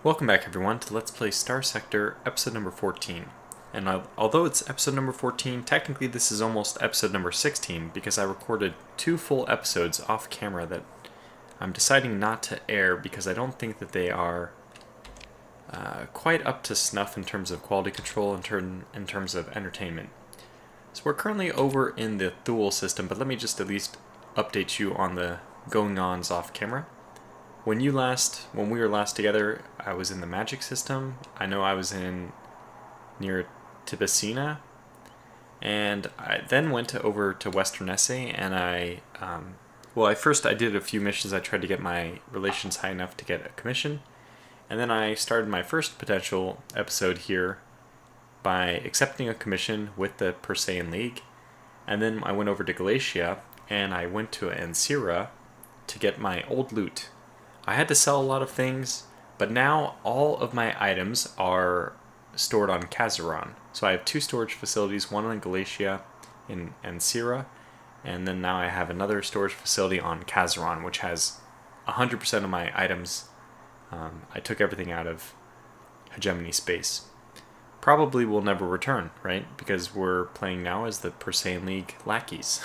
Welcome back everyone to Let's Play Starsector episode number 14. And although it's episode number 14, technically this is almost episode number 16 because I recorded 2 full episodes off camera that I'm deciding not to air because I don't think that they are quite up to snuff in terms of quality control and in terms of entertainment. So we're currently over in the Thule system, but let me just at least update you on the going-ons off camera. When we were last together, I was in the magic system. I know I was near Tibicina, and I then went over to Western Essay, and I did a few missions. I tried to get my relations high enough to get a commission, and then I started my first potential episode here by accepting a commission with the Persean League, and then I went over to Galatia, and I went to Ancira to get my old loot. I had to sell a lot of things, but now all of my items are stored on Kazaron. So I have 2 storage facilities, one in Galatia in Ancira, and then now I have another storage facility on Kazaron, which has 100% of my items. I took everything out of hegemony space. Probably will never return, right? Because we're playing now as the Persean League lackeys.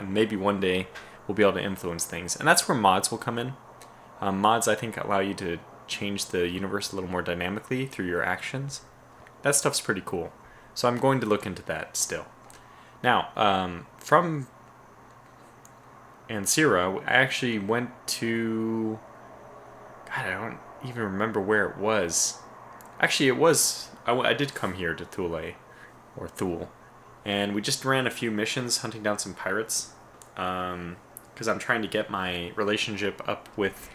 Maybe one day we'll be able to influence things. And that's where mods will come in. Mods, I think, allow you to change the universe a little more dynamically through your actions. That stuff's pretty cool. So I'm going to look into that still. Now, from Ancira, I actually went to... God, I don't even remember where it was. Actually, I did come here to Thule, or Thule, and we just ran a few missions hunting down some pirates, because I'm trying to get my relationship up with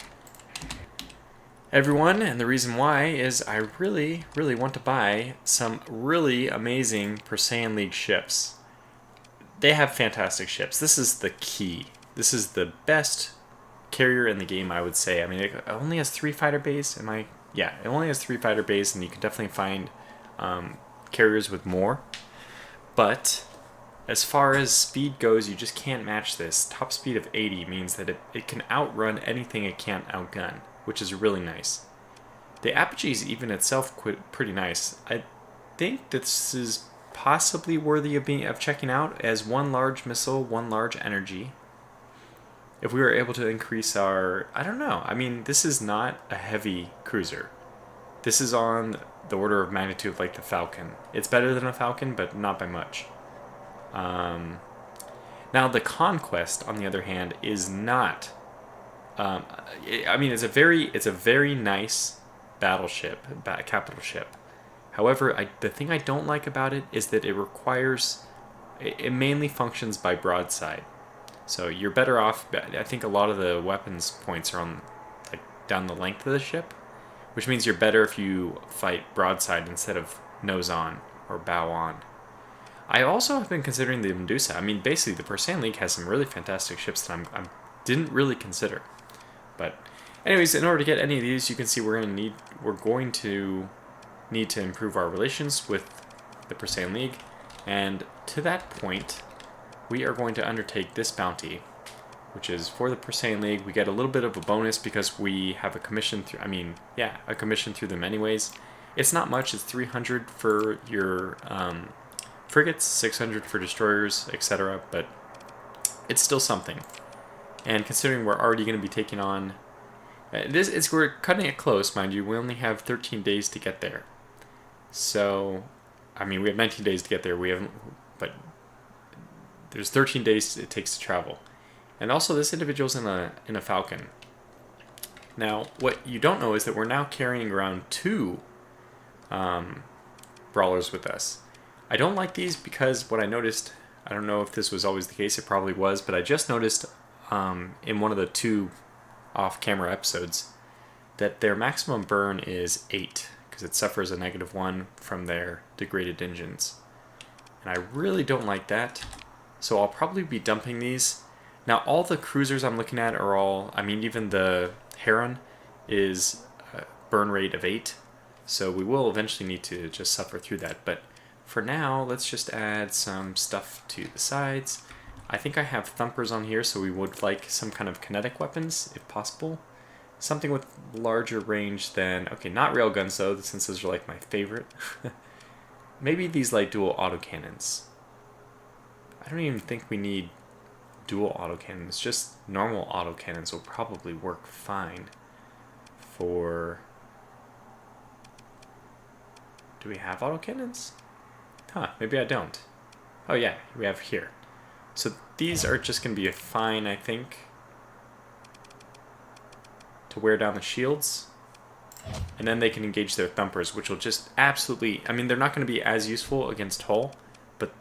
everyone, and the reason why is I really, really want to buy some really amazing Persean League ships. They have fantastic ships. This is the key. This is the best carrier in the game, I would say. I mean, it only has 3 fighter bays. Yeah, it only has 3 fighter bays, and you can definitely find carriers with more. But as far as speed goes, you just can't match this. Top speed of 80 means that it can outrun anything it can't outgun, which is really nice. The apogee is even itself pretty nice. I think this is possibly worthy of checking out as 1 large missile, 1 large energy. If we were able to increase our... I don't know. I mean, this is not a heavy cruiser. This is on the order of magnitude like the Falcon. It's better than a Falcon, but not by much. Now, the Conquest, on the other hand, is not... it's a very nice battleship, capital ship. However, the thing I don't like about it is that it mainly functions by broadside. So you're better off. I think a lot of the weapons points are on down the length of the ship, which means you're better if you fight broadside instead of nose on or bow on. I also have been considering the Medusa. I mean, basically, the Persean League has some really fantastic ships that I didn't really consider. But, anyways, in order to get any of these, you can see we're going to need to improve our relations with the Persean League, and to that point, we are going to undertake this bounty, which is for the Persean League. We get a little bit of a bonus because we have a commission through. A commission through them anyways. It's not much. It's 300 for your frigates, 600 for destroyers, etc. But it's still something. And considering we're already going to be taking on we're cutting it close, mind you. We only have 13 days to get there. So, we have 19 days to get there. But there's 13 days it takes to travel. And also, this individual's in a Falcon. Now, what you don't know is that we're now carrying around 2 brawlers with us. I don't like these because what I noticed, I don't know if this was always the case, it probably was, but I just noticed in one of the 2 off-camera episodes that their maximum burn is 8, because it suffers a -1 from their degraded engines. And I really don't like that. So I'll probably be dumping these. Now, all the cruisers I'm looking at are all... even the Heron is a burn rate of 8. So we will eventually need to just suffer through that. But for now, let's just add some stuff to the sides. I think I have thumpers on here, so we would like some kind of kinetic weapons, if possible. something with larger range than... Okay, not railguns though, since those are like my favorite. Maybe these like dual autocannons. I don't even think we need dual autocannons. Just normal autocannons will probably work fine for... Do we have autocannons? Huh, maybe I don't. Oh yeah, we have here. So these are just going to be fine, I think, to wear down the shields. And then they can engage their thumpers, which will just absolutely... I mean, they're not going to be as useful against hull, but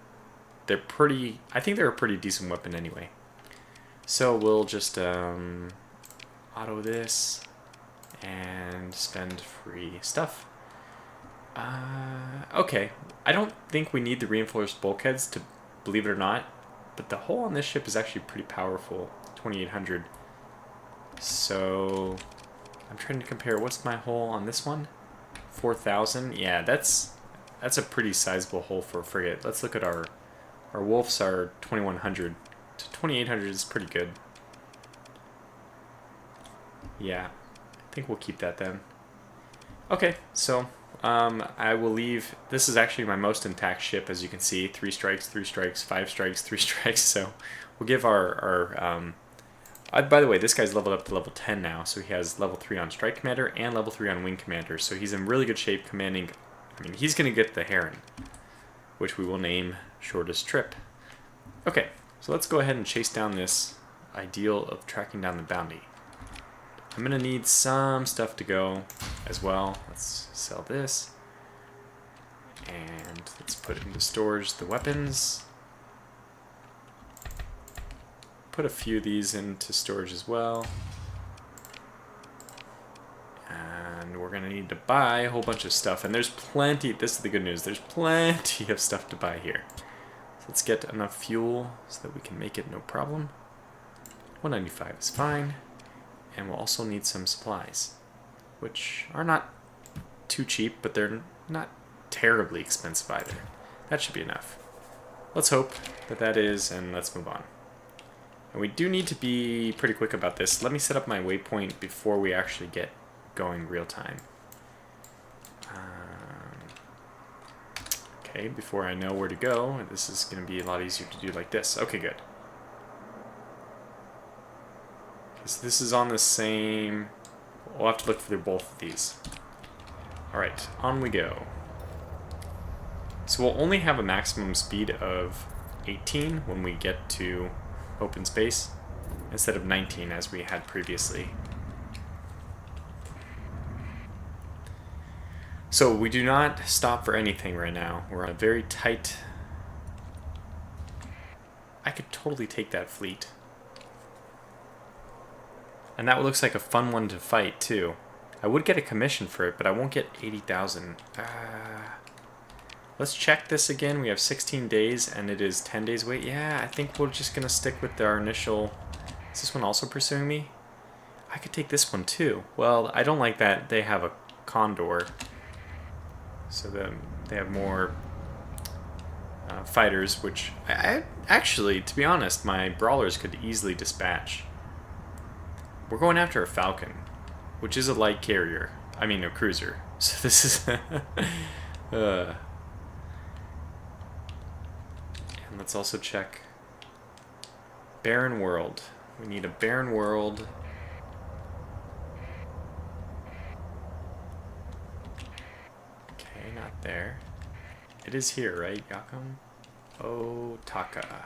they're pretty... I think they're a pretty decent weapon anyway. So we'll just auto this and spend free stuff. Okay, I don't think we need the reinforced bulkheads, to believe it or not, but the hull on this ship is actually pretty powerful, 2800. So I'm trying to compare, what's my hull on this one? 4000. Yeah, that's a pretty sizable hull for a frigate. Let's look at our wolves are 2100. So 2800 is pretty good. Yeah, I think we'll keep that then. Okay, so I will leave. This is actually my most intact ship, as you can see. 3 strikes, 3 strikes, 5 strikes, 3 strikes. So we'll give our by the way, this guy's leveled up to level 10 now, so he has level 3 on Strike Commander and level 3 on Wing Commander. So he's in really good shape commanding. I mean, he's going to get the Heron, which we will name Shortest Trip. Okay, so let's go ahead and chase down this ideal of tracking down the bounty. I'm going to need some stuff to go as well. Let's sell this. And let's put into storage the weapons. Put a few of these into storage as well. And we're going to need to buy a whole bunch of stuff. And there's plenty, this is the good news, there's plenty of stuff to buy here. So let's get enough fuel so that we can make it no problem. 195 is fine. And we'll also need some supplies, which are not too cheap, but they're not terribly expensive either. That should be enough. Let's hope that that is, and let's move on. And we do need to be pretty quick about this. Let me set up my waypoint before we actually get going real time. Okay, before I know where to go, this is going to be a lot easier to do like this. Okay, good. So this is on the same... We'll have to look through both of these. Alright, on we go. So we'll only have a maximum speed of 18 when we get to open space, instead of 19 as we had previously. So we do not stop for anything right now. We're on a very tight... I could totally take that fleet. And that looks like a fun one to fight, too. I would get a commission for it, but I won't get 80,000. Let's check this again. We have 16 days, and it is 10 days wait. Yeah, I think we're just going to stick with our initial... Is this one also pursuing me? I could take this one, too. Well, I don't like that they have a condor. So then they have more fighters, which... I actually, to be honest, my brawlers could easily dispatch. We're going after a Falcon, which is a light carrier. I mean, a cruiser. So this is... And let's also check... Barren World. We need a barren world. Okay, not there. It is here, right, Yakum? Otaka.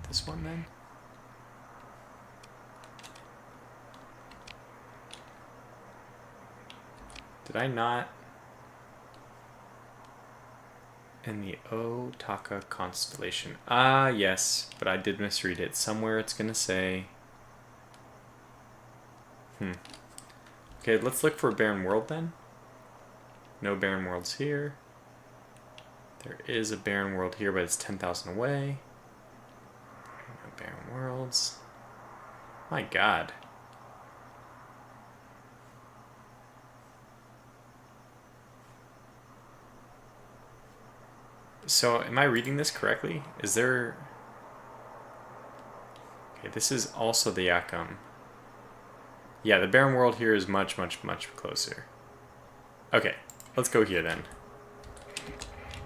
This one then? Did I not? In the Otaka constellation. Ah, yes, but I did misread it. Somewhere it's gonna say... Okay, let's look for a barren world then. No barren worlds here. There is a barren world here, but it's 10,000 away. Barren worlds. My god. So, am I reading this correctly? Is there... Okay, this is also the Yakum. Yeah, the barren world here is much, much, much closer. Okay, let's go here then.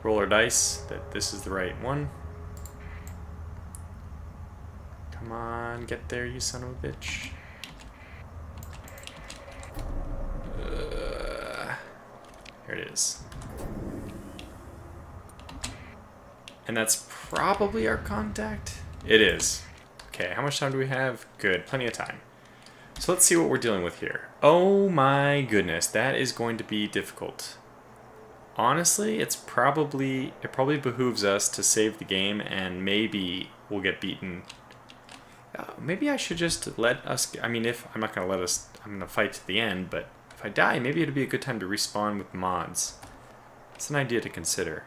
Roll our dice that this is the right one. Come on, get there, you son of a bitch. Here it is. And that's probably our contact? It is. Okay, how much time do we have? Good, plenty of time. So let's see what we're dealing with here. Oh my goodness, that is going to be difficult. Honestly, it probably behooves us to save the game, and maybe we'll get beaten. Maybe I should just let us, I mean, if I'm not going to let us, I'm going to fight to the end, but if I die, maybe it'd be a good time to respawn with mods. It's an idea to consider.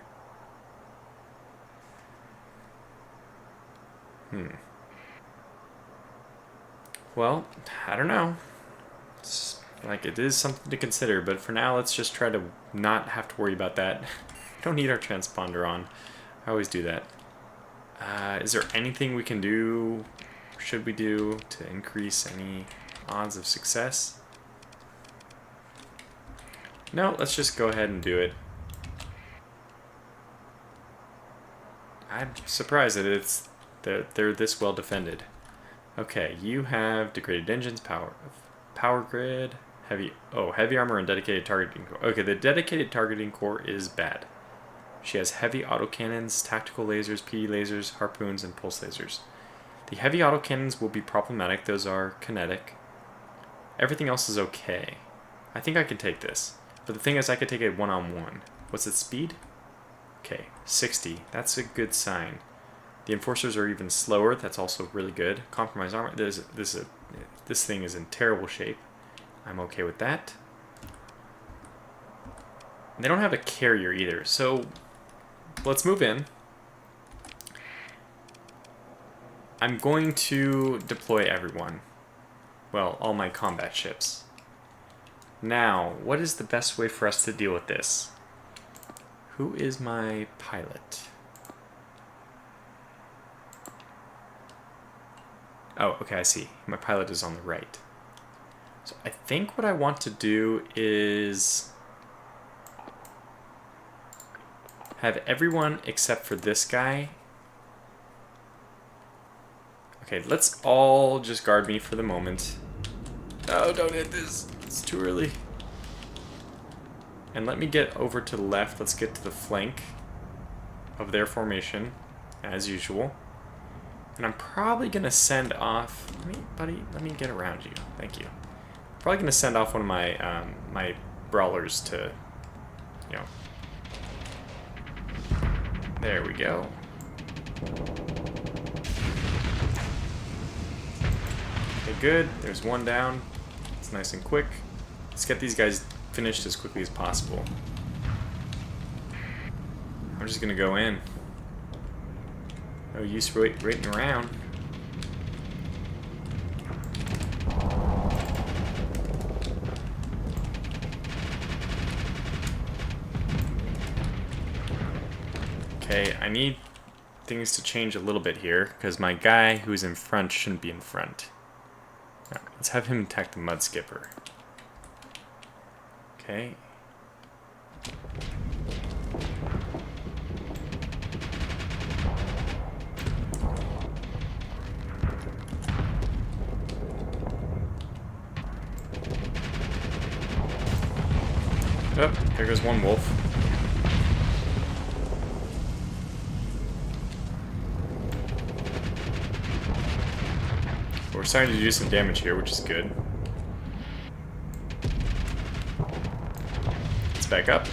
Well, I don't know. It's like, it is something to consider, but for now, let's just try to not have to worry about that. We don't need our transponder on. I always do that. Is there anything we can do, or should we do, to increase any odds of success? No, let's just go ahead and do it. I'm surprised that they're this well defended. Okay, you have degraded engines, power grid, heavy armor, and dedicated targeting core. Okay, the dedicated targeting core is bad. She has heavy autocannons, tactical lasers, PD lasers, harpoons, and pulse lasers. The heavy autocannons will be problematic. Those are kinetic. Everything else is okay. I think I can take this. But the thing is, I could take it one-on-one. What's its speed? Okay, 60. That's a good sign. The enforcers are even slower. That's also really good. Compromised armor. This thing is in terrible shape. I'm okay with that. And they don't have a carrier either, so let's move in. I'm going to deploy everyone. Well, all my combat ships. Now, what is the best way for us to deal with this? Who is my pilot? Oh, okay, I see. My pilot is on the right. So I think what I want to do is have everyone except for this guy. Okay, let's all just guard me for the moment. Oh, don't hit this. It's too early. And let me get over to the left. Let's get to the flank of their formation, as usual. And I'm probably going to send off... let me get around you. Thank you. Probably going to send off one of my my brawlers to, you know... There we go. Okay, good. There's one down. It's nice and quick. Let's get these guys finished as quickly as possible. I'm just going to go in. No use waiting around. Okay, I need things to change a little bit here, because my guy who's in front shouldn't be in front. Now, let's have him attack the mud skipper. Okay. Oh, there goes one wolf. We're starting to do some damage here, which is good. Let's back up.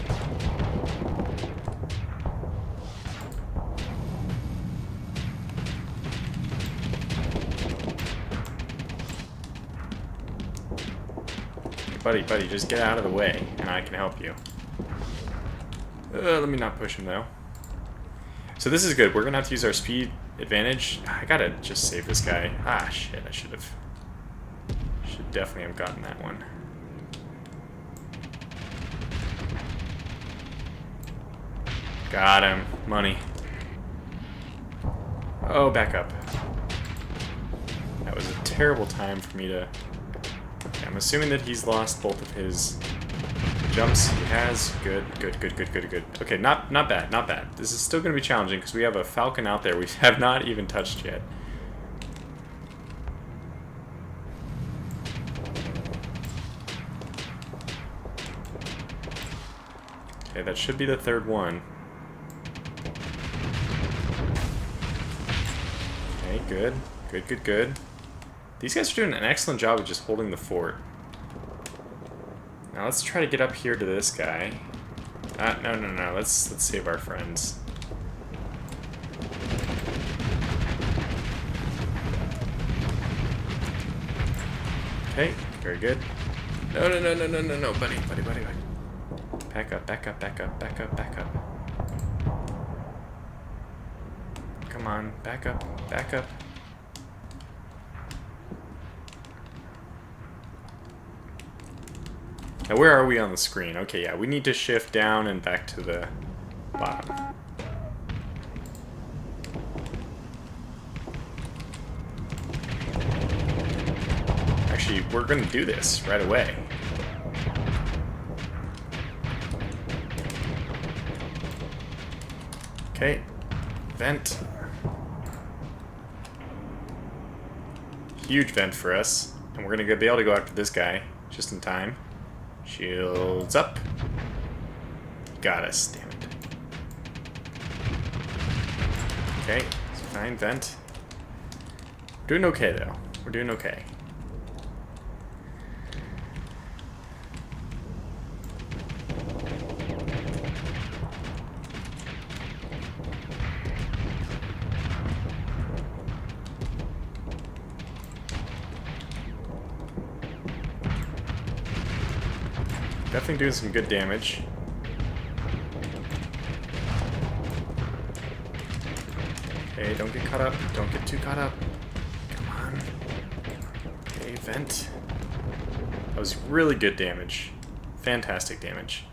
Buddy, just get out of the way, and I can help you. Let me not push him, though. So this is good. We're going to have to use our speed advantage. I gotta just save this guy. Ah, shit, I should definitely have gotten that one. Got him. Money. Oh, back up. That was a terrible time for me to... Okay, I'm assuming that he's lost both of his jumps. He has. Good. Okay, not bad, not bad. This is still going to be challenging because we have a falcon out there we have not even touched yet. Okay, that should be the third one. Okay, good. Good. These guys are doing an excellent job of just holding the fort. Now let's try to get up here to this guy. No. Let's save our friends. Okay, very good. No, buddy. Back up. Come on, back up. Now where are we on the screen? Okay, yeah, we need to shift down and back to the bottom. Actually, we're going to do this right away. Okay, vent. Huge vent for us. And we're going to be able to go after this guy just in time. Shields up. Got us, damn it. Okay, it's fine, vent. We're doing okay, though. We're doing okay. Definitely doing some good damage. Okay, don't get caught up. Don't get too caught up. Come on. Okay, vent. That was really good damage. Fantastic damage.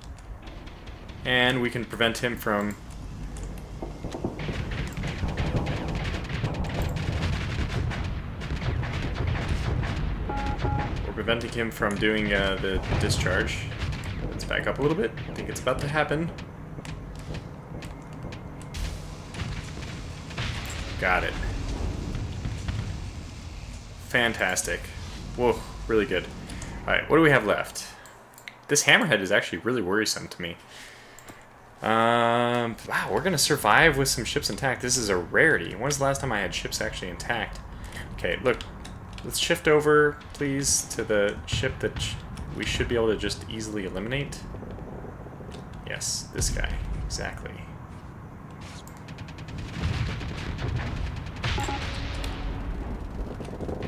And we can prevent him from... We're preventing him from doing the discharge. Let's back up a little bit. I think it's about to happen. Got it. Fantastic. Whoa, really good. Alright, what do we have left? This hammerhead is actually really worrisome to me. Wow, we're going to survive with some ships intact. This is a rarity. When was the last time I had ships actually intact? Okay, look. Let's shift over, please, to the ship that we should be able to just easily eliminate. Yes, this guy. Exactly.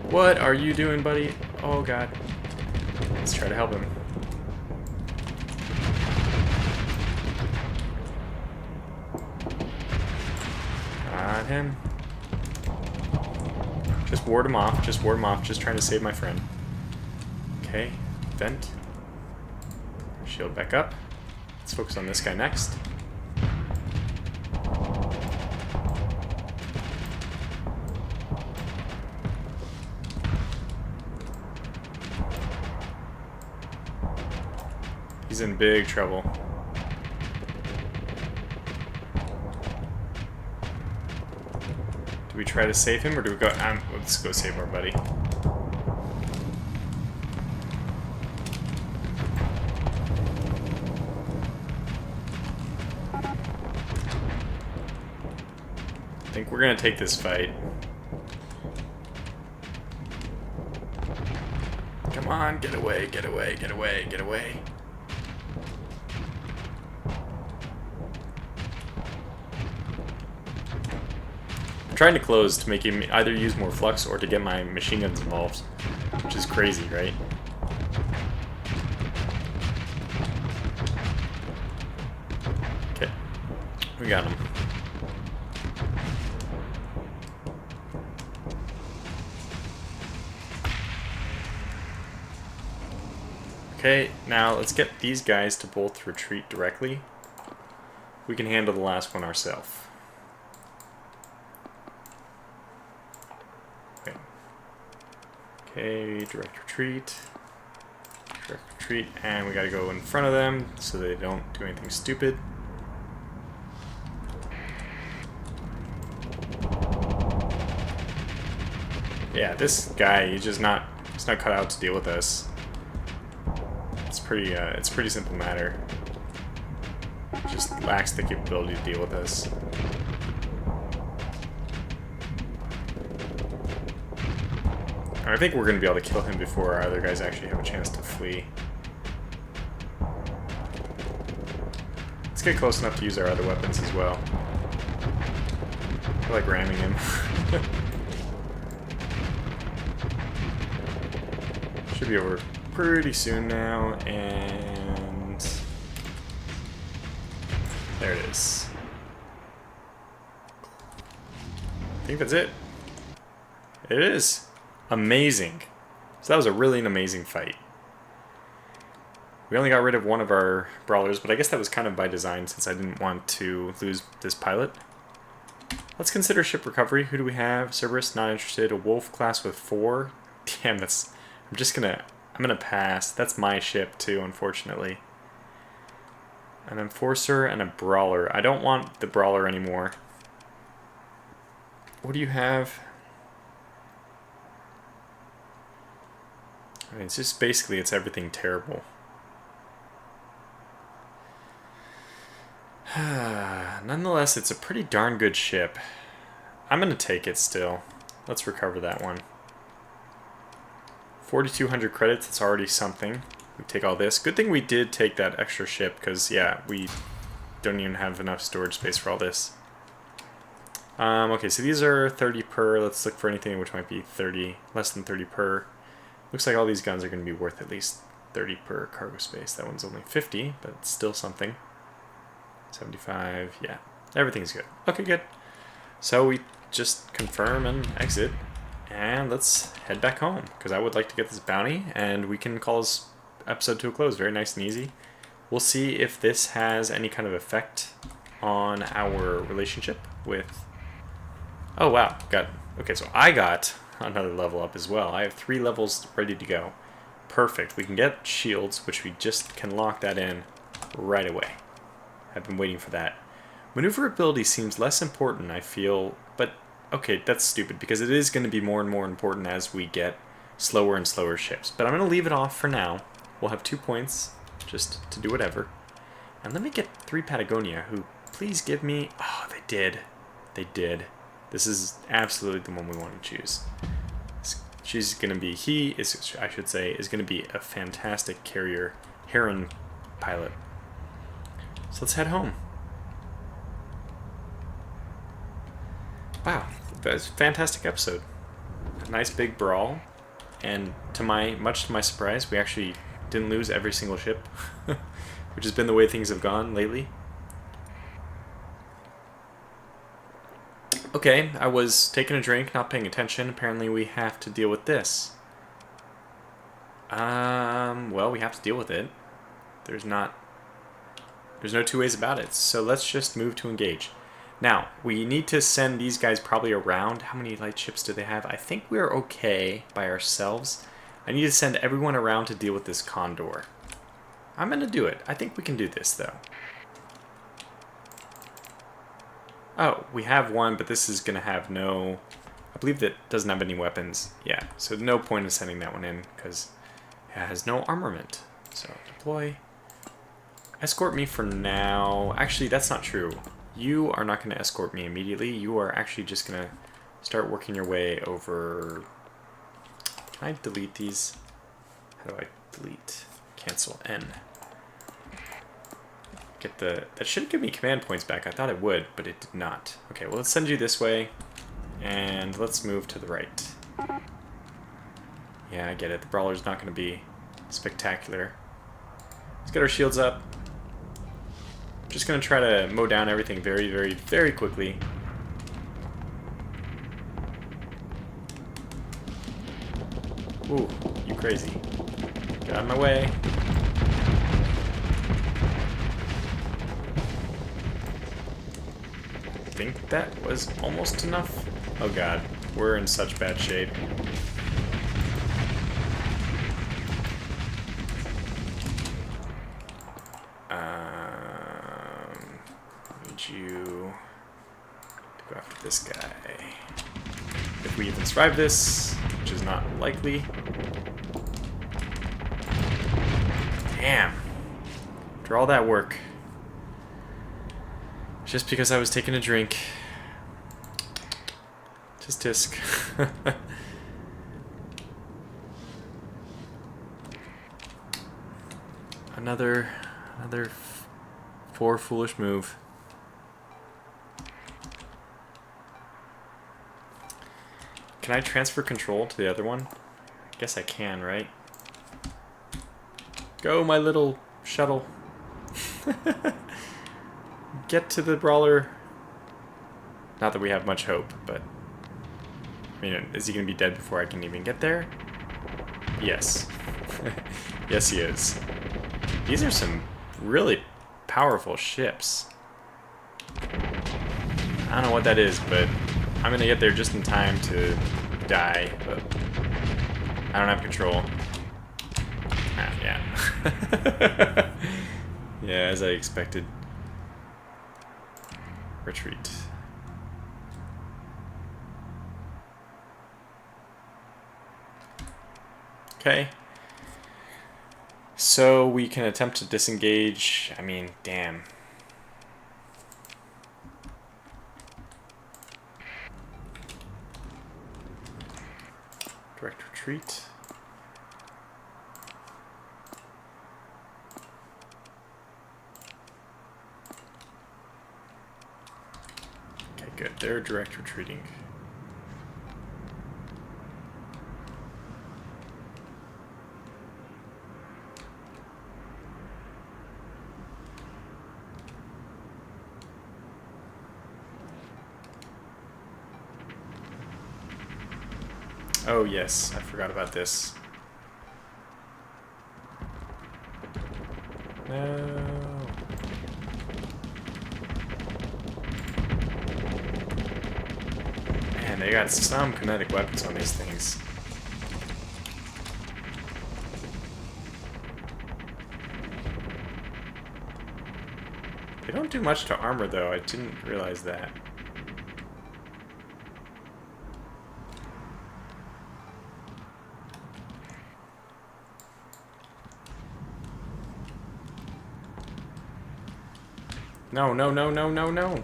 What are you doing, buddy? Oh, God. Let's try to help him. Got him. Just ward him off. Just trying to save my friend. Okay. Vent. Shield back up. Let's focus on this guy next. He's in big trouble. Do we try to save him, or do we go... let's go save our buddy. I think we're going to take this fight. Come on, get away. I'm trying to close to make him either use more flux or to get my machine guns involved, which is crazy, right? Okay, we got him. Okay, now let's get these guys to both retreat directly. We can handle the last one ourselves. Okay. Okay, direct retreat. Direct retreat, and we gotta go in front of them so they don't do anything stupid. Yeah, this guy, he's not cut out to deal with us. It's pretty simple matter. Just lacks the capability to deal with us. I think we're going to be able to kill him before our other guys actually have a chance to flee. Let's get close enough to use our other weapons as well. I feel like ramming him. Should be over pretty soon now, and there it is. I think that's it. It is. Amazing. So that was a really an amazing fight. We only got rid of one of our brawlers, but I guess that was kind of by design since I didn't want to lose this pilot. Let's consider ship recovery. Who do we have? Cerberus, not interested. A wolf class with 4. Damn, that's... I'm gonna pass. That's my ship too, unfortunately. An enforcer and a brawler. I don't want the brawler anymore. What do you have? I mean, it's just basically it's everything terrible. Nonetheless, it's a pretty darn good ship. I'm gonna take it still. Let's recover that one. 4,200 credits, that's already something. We take all this. Good thing we did take that extra ship, because, yeah, we don't even have enough storage space for all this. Okay, so these are 30 per. Let's look for anything which might be 30, less than 30 per. Looks like all these guns are going to be worth at least 30 per cargo space. That one's only 50, but it's still something. 75, yeah. Everything's good. Okay, good. So we just confirm and exit. And let's head back home, because I would like to get this bounty, and we can call this episode to a close. Very nice and easy. We'll see if this has any kind of effect on our relationship with... Oh, wow. Okay, so I got another level up as well. I have 3 levels ready to go. Perfect. We can get shields, which we just can lock that in right away. I've been waiting for that. Maneuverability seems less important, I feel, but... Okay, that's stupid, because it is going to be more and more important as we get slower and slower ships. But I'm going to leave it off for now. We'll have 2 points, just to do whatever. And let me get 3 Patagonia, who please give me... Oh, they did. They did. This is absolutely the one we want to choose. She's going to be... He is, I should say, is going to be a fantastic carrier, Heron pilot. So let's head home. Wow, that was a fantastic episode. A nice big brawl, and much to my surprise, we actually didn't lose every single ship, which has been the way things have gone lately. Okay, I was taking a drink, not paying attention. Apparently we have to deal with this. Well, we have to deal with it. There's no 2 ways about it, so let's just move to engage. Now, we need to send these guys probably around. How many light ships do they have? I think we're okay by ourselves. I need to send everyone around to deal with this Condor. I'm going to do it. I think we can do this, though. Oh, we have one, but this is going to have no... I believe that doesn't have any weapons. Yeah, so no point in sending that one in, because it has no armament. So, deploy. Escort me for now. Actually, that's not true. You are not going to escort me immediately. You are actually just going to start working your way over... Can I delete these? How do I delete? Cancel N. Get the... That should give me command points back. I thought it would, but it did not. Okay, well, let's send you this way. And let's move to the right. Yeah, I get it. The brawler's not going to be spectacular. Let's get our shields up. Just going to try to mow down everything very, very, very quickly. Ooh, you crazy. Get out of my way. I think that was almost enough. Oh god, we're in such bad shape. need you to go after this guy. If we even survive this, which is not likely. Damn. After all that work. Just because I was taking a drink. Just tisk. Another poor foolish move. Can I transfer control to the other one? I guess I can, right? Go, my little shuttle. Get to the brawler. Not that we have much hope, but... I mean, is he going to be dead before I can even get there? Yes. Yes, he is. These are some really powerful ships. I don't know what that is, but I'm going to get there just in time to die, but I don't have control. Ah, yeah. Yeah, as I expected. Retreat. Okay. So we can attempt to disengage. I mean, damn. Direct retreat. Okay, good. They're direct retreating. Oh yes, I forgot about this. No. Man, they got some kinetic weapons on these things. They don't do much to armor though, I didn't realize that. No, no, no, no, no, no.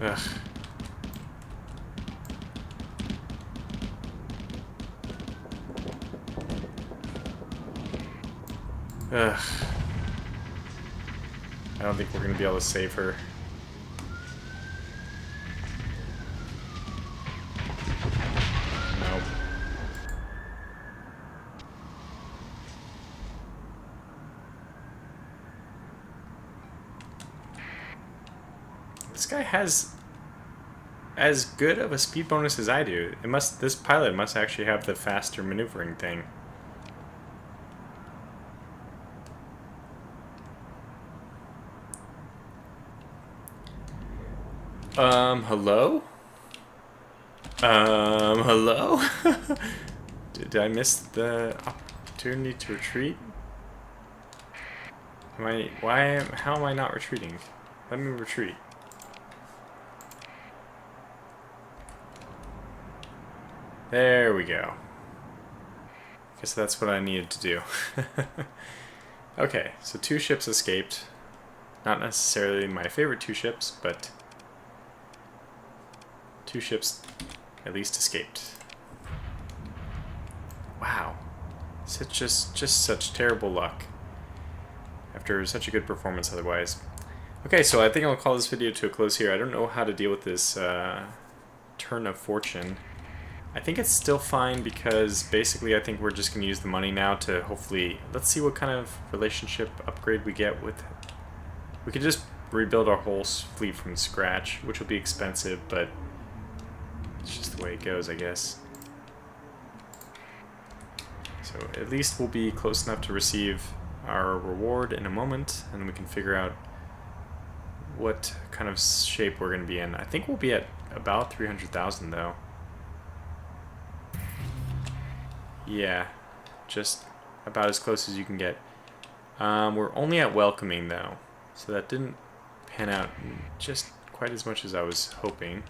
Ugh. Ugh. I don't think we're gonna be able to save her. Nope. This guy has as good of a speed bonus as I do. This pilot must actually have the faster maneuvering thing. Hello? Hello? Did I miss the opportunity to retreat? How am I not retreating? Let me retreat. There we go. Guess that's what I needed to do. Okay, so 2 ships escaped. Not necessarily my favorite 2 ships, but 2 ships at least escaped. Wow. Just such terrible luck. After such a good performance otherwise. Okay, so I think I'll call this video to a close here. I don't know how to deal with this turn of fortune. I think it's still fine because basically I think we're just going to use the money now to hopefully... Let's see what kind of relationship upgrade we get with... We could just rebuild our whole fleet from scratch, which will be expensive, but it's just the way it goes, I guess. So at least we'll be close enough to receive our reward in a moment, and then we can figure out what kind of shape we're going to be in. I think we'll be at about 300,000 though. Yeah, just about as close as you can get. We're only at welcoming though, so that didn't pan out just quite as much as I was hoping.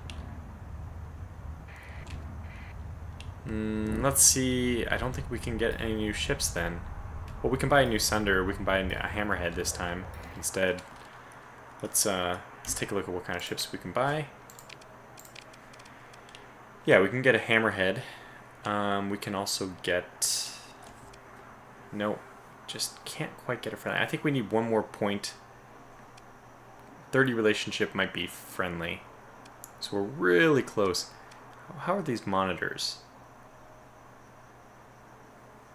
Let's see. I don't think we can get any new ships then. Well, we can buy a new Sunder. We can buy a Hammerhead this time instead. Let's take a look at what kind of ships we can buy. Yeah, we can get a Hammerhead. We can also get... No, just can't quite get a friendly. I think we need one more point. 30 relationship might be friendly. So we're really close. How are these monitors?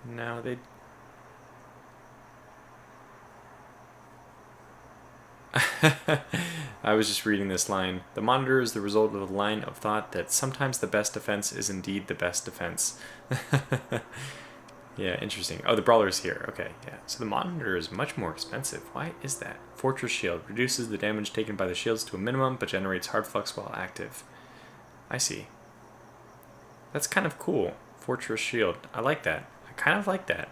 No, they... I was just reading this line. The monitor is the result of a line of thought that sometimes the best defense is indeed the best defense. Yeah, interesting. Oh, the brawler is here. Okay, yeah. So the monitor is much more expensive. Why is that? Fortress shield reduces the damage taken by the shields to a minimum, but generates hard flux while active. I see. That's kind of cool. Fortress shield. I like that. I kind of like that.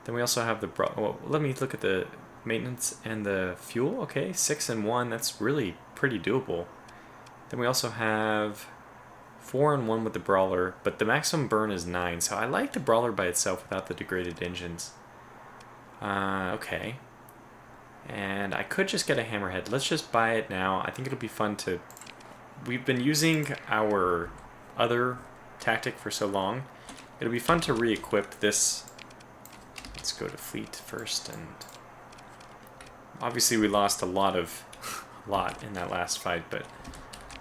Then we also have the well, let me look at the maintenance and the fuel. Okay, 6 and 1. That's really pretty doable. Then we also have 4 and 1 with the brawler, but the maximum burn is 9. So I like the brawler by itself without the degraded engines. Okay. And I could just get a Hammerhead. Let's just buy it now. I think it'll be fun to... We've been using our other tactic for so long. It'll be fun to re-equip this. Let's go to fleet first, and obviously we lost a lot in that last fight, but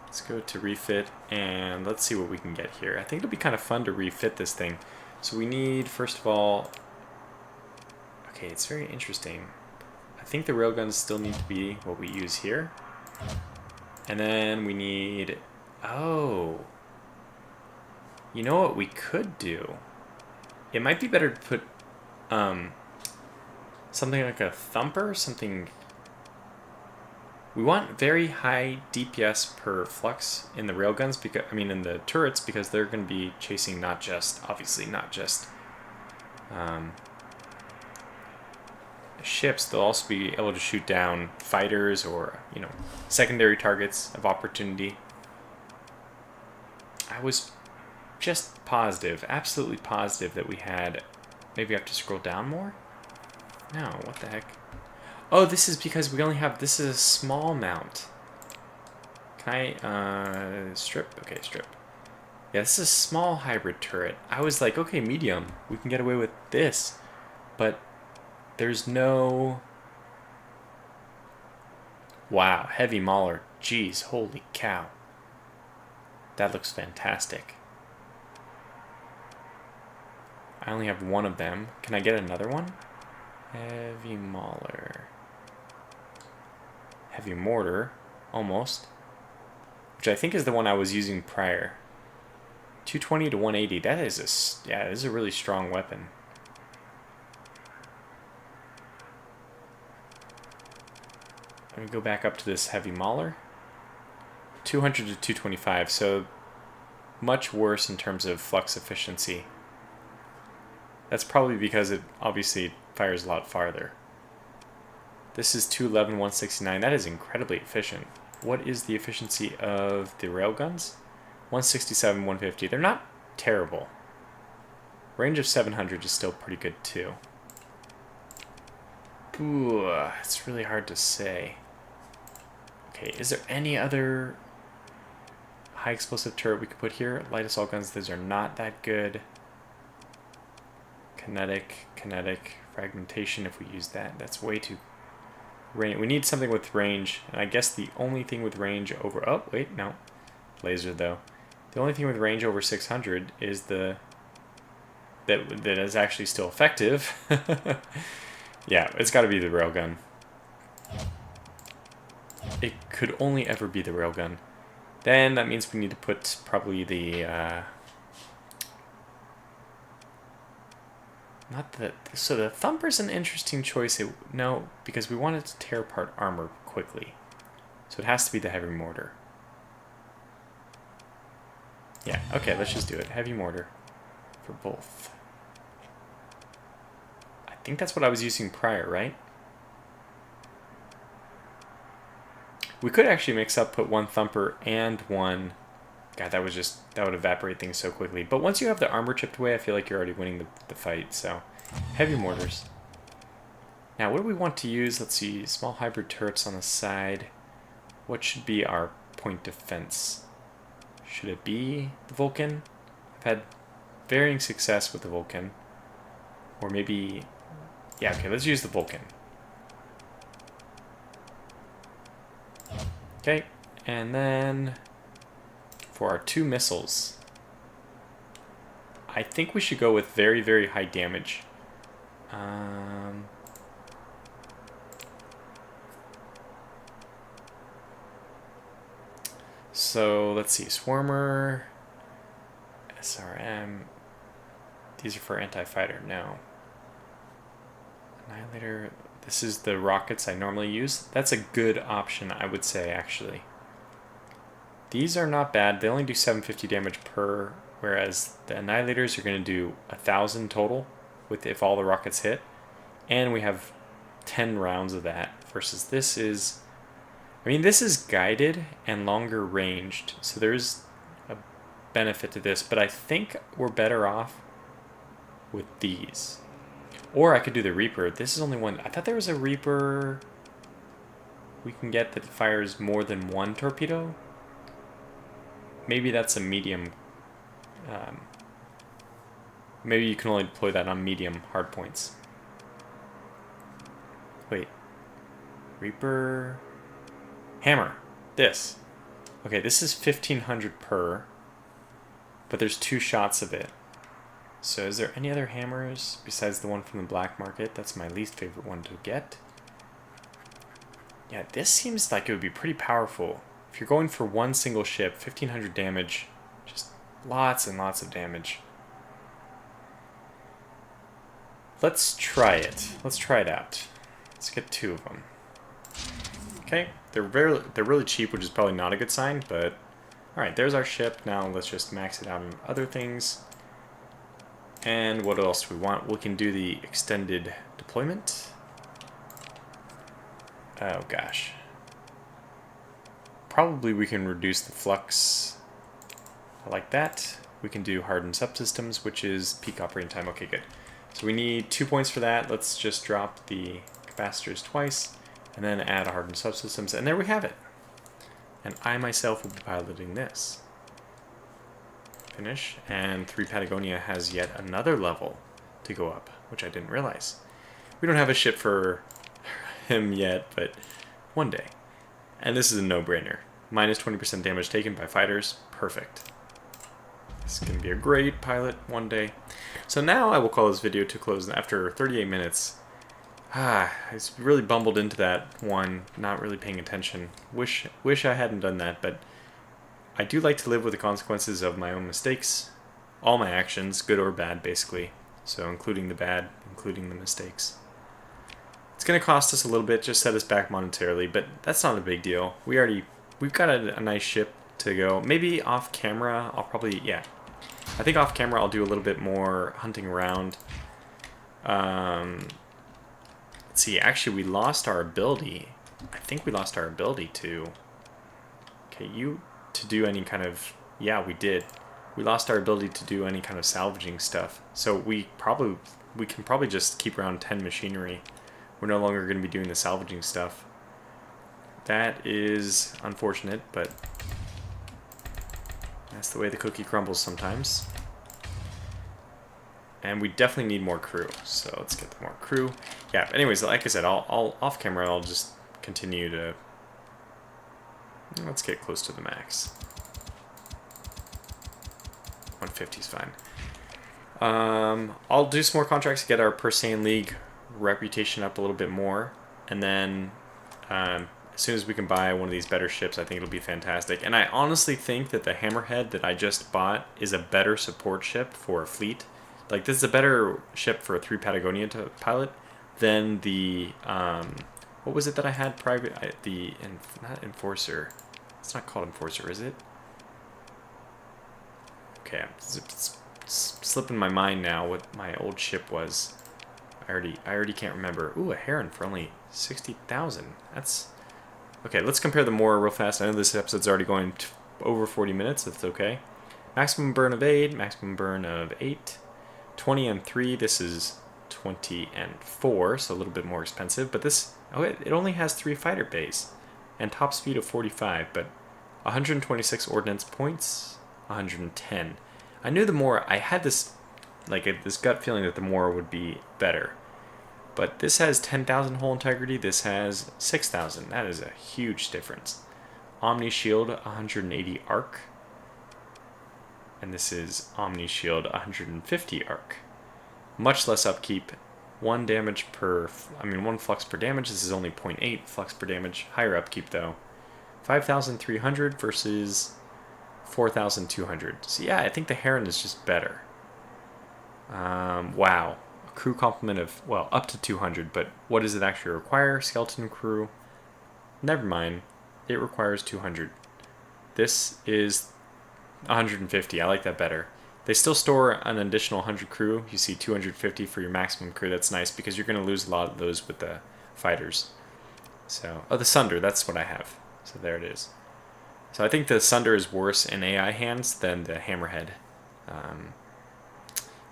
let's go to refit and let's see what we can get here. I think it'll be kind of fun to refit this thing. So we need, first of all, okay, it's very interesting. I think the railguns still need to be what we use here. And then we need, oh, you know what we could do? It might be better to put something like a thumper, something... We want very high DPS per flux in the railguns, because I mean in the turrets, because they're going to be chasing not just, obviously not just ships. They'll also be able to shoot down fighters or, you know, secondary targets of opportunity. I was just positive, absolutely positive that we had... Maybe I have to scroll down more? No, what the heck? Oh, this is because we only have... This is a small mount. Can I... strip? Okay, strip. Yeah, this is a small hybrid turret. I was like, okay, medium. We can get away with this. But there's no... Wow, heavy mauler. Jeez, holy cow. That looks fantastic. I only have one of them. Can I get another one? Heavy mauler. Heavy mortar. Almost. Which I think is the one I was using prior. 220 to 180. That is a... Yeah, this is a really strong weapon. Let me go back up to this heavy mauler. 200 to 225. So much worse in terms of flux efficiency. That's probably because it obviously fires a lot farther. This is 211, 169. That is incredibly efficient. What is the efficiency of the railguns? 167, 150. They're not terrible. Range of 700 is still pretty good too. Ooh, it's really hard to say. Okay, is there any other high explosive turret we could put here? Light assault guns, those are not that good. Kinetic, fragmentation, if we use that, that's way too... We need something with range, and I guess the only thing with range over... Oh, wait, no. Laser, though. The only thing with range over 600 is the... That is actually still effective. Yeah, it's got to be the railgun. It could only ever be the railgun. Then that means we need to put probably the... Not the... So the thumper's an interesting choice. No, because we want it to tear apart armor quickly. So it has to be the heavy mortar. Yeah, okay, let's just do it. Heavy mortar for both. I think that's what I was using prior, right? We could actually mix up, put one thumper and one... God, that would evaporate things so quickly. But once you have the armor chipped away, I feel like you're already winning the fight, so... Heavy mortars. Now, what do we want to use? Let's see, small hybrid turrets on the side. What should be our point defense? Should it be the Vulcan? I've had varying success with the Vulcan. Or maybe... Yeah, okay, let's use the Vulcan. Okay, and then for our 2 missiles, I think we should go with very, very high damage. So let's see, Swarmer, SRM, these are for anti-fighter, no. Annihilator, this is the rockets I normally use. That's a good option, I would say, actually. These are not bad, they only do 750 damage per, whereas the Annihilators are going to do 1,000 total with if all the rockets hit. And we have 10 rounds of that, versus this is... I mean, this is guided and longer ranged, so there's a benefit to this, but I think we're better off with these. Or I could do the Reaper. This is only one. I thought there was a Reaper we can get that fires more than one torpedo. Maybe that's a medium. Maybe you can only deploy that on medium hardpoints. Wait. Reaper... Hammer. This. Okay, this is 1,500 per, but there's 2 shots of it. So is there any other hammers besides the one from the black market? That's my least favorite one to get. Yeah, this seems like it would be pretty powerful. If you're going for one single ship, 1,500 damage, just lots and lots of damage. Let's try it. Let's try it out. Let's get 2 of them. Okay, they're really cheap, which is probably not a good sign, but alright, there's our ship. Now let's just max it out on other things. And what else do we want? We can do the extended deployment. Oh gosh. Probably we can reduce the flux. I like that. We can do hardened subsystems, which is peak operating time. Okay, good. So we need 2 points for that. Let's just drop the capacitors twice. And then add hardened subsystems, and there we have it. And I myself will be piloting this. Finish, and 3 Patagonia has yet another level to go up, which I didn't realize. We don't have a ship for him yet, but one day. And this is a no-brainer. Minus 20% damage taken by fighters, perfect. This is going to be a great pilot one day. So now I will call this video to close after 38 minutes. I really bumbled into that one, not really paying attention. Wish I hadn't done that, but I do like to live with the consequences of my own mistakes. All my actions, good or bad, basically. So including the bad, including the mistakes. It's going to cost us a little bit, just set us back monetarily, but that's not a big deal. We've got a nice ship to go. Maybe off camera, I'll probably, yeah. I think off camera I'll do a little bit more hunting around. Let's see, actually we lost our ability. I think we lost our ability to... Okay, to do any kind of... Yeah, we did. We lost our ability to do any kind of salvaging stuff. So we can probably just keep around 10 machinery. We're no longer going to be doing the salvaging stuff. That is unfortunate, but that's the way the cookie crumbles sometimes. And we definitely need more crew, so let's get more crew. Yeah, but anyways, like I said, I'll off camera, I'll just continue to... Let's get close to the max. 150 is fine. I'll do some more contracts to get our Persean League reputation up a little bit more, and then as soon as we can buy one of these better ships, I think it'll be fantastic. And I honestly think that the Hammerhead that I just bought is a better support ship for a fleet. Like, this is a better ship for a 3 Patagonia to pilot than the, what was it that I had private, not Enforcer. It's not called Enforcer, is it? Okay, it's slipping my mind now what my old ship was. I already can't remember. Ooh, a heron for only 60,000. That's okay. Let's compare the Mora real fast. I know this episode's already going over 40 minutes. That's okay. Maximum burn of 8, maximum burn of 8, 20 and 3. This is 20 and 4, so a little bit more expensive. But this, oh, it only has 3 fighter bays and top speed of 45, but 126 ordnance points, 110. I knew the Mora, I had this this gut feeling that the Mora would be better. But this has 10,000 hull integrity, this has 6,000. That is a huge difference. Omni Shield, 180 arc. And this is Omni Shield 150 arc. Much less upkeep. 1 flux per damage. This is only 0.8 flux per damage. Higher upkeep though. 5,300 versus 4,200. So yeah, I think the Heron is just better. Wow. A crew complement of, well, up to 200, but what does it actually require? Skeleton crew. Never mind. It requires 200. This is 150. I like that better. They still store an additional 100 crew. You see 250 for your maximum crew. That's nice because you're going to lose a lot of those with the fighters. So, oh, the Sunder. That's what I have. So there it is. So I think the Sunder is worse in AI hands than the Hammerhead.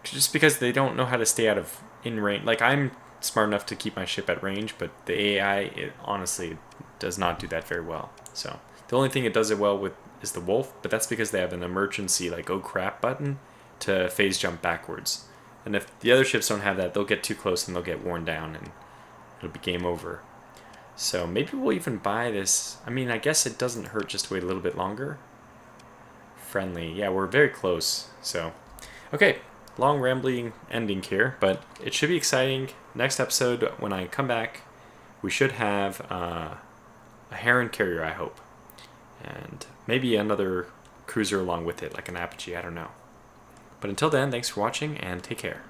Just because they don't know how to stay out of in range. Like, I'm smart enough to keep my ship at range, but the AI, it honestly does not do that very well. So the only thing it does it well with is the Wolf, but that's because they have an emergency, like, oh crap button to phase jump backwards. And if the other ships don't have that, they'll get too close and they'll get worn down and it'll be game over. So maybe we'll even buy this. I mean, I guess it doesn't hurt just to wait a little bit longer. Friendly. Yeah, we're very close. So, okay. Long rambling ending here, but it should be exciting. Next episode, when I come back, we should have a Heron carrier, I hope. And maybe another cruiser along with it, like an Apogee, I don't know. But until then, thanks for watching, and take care.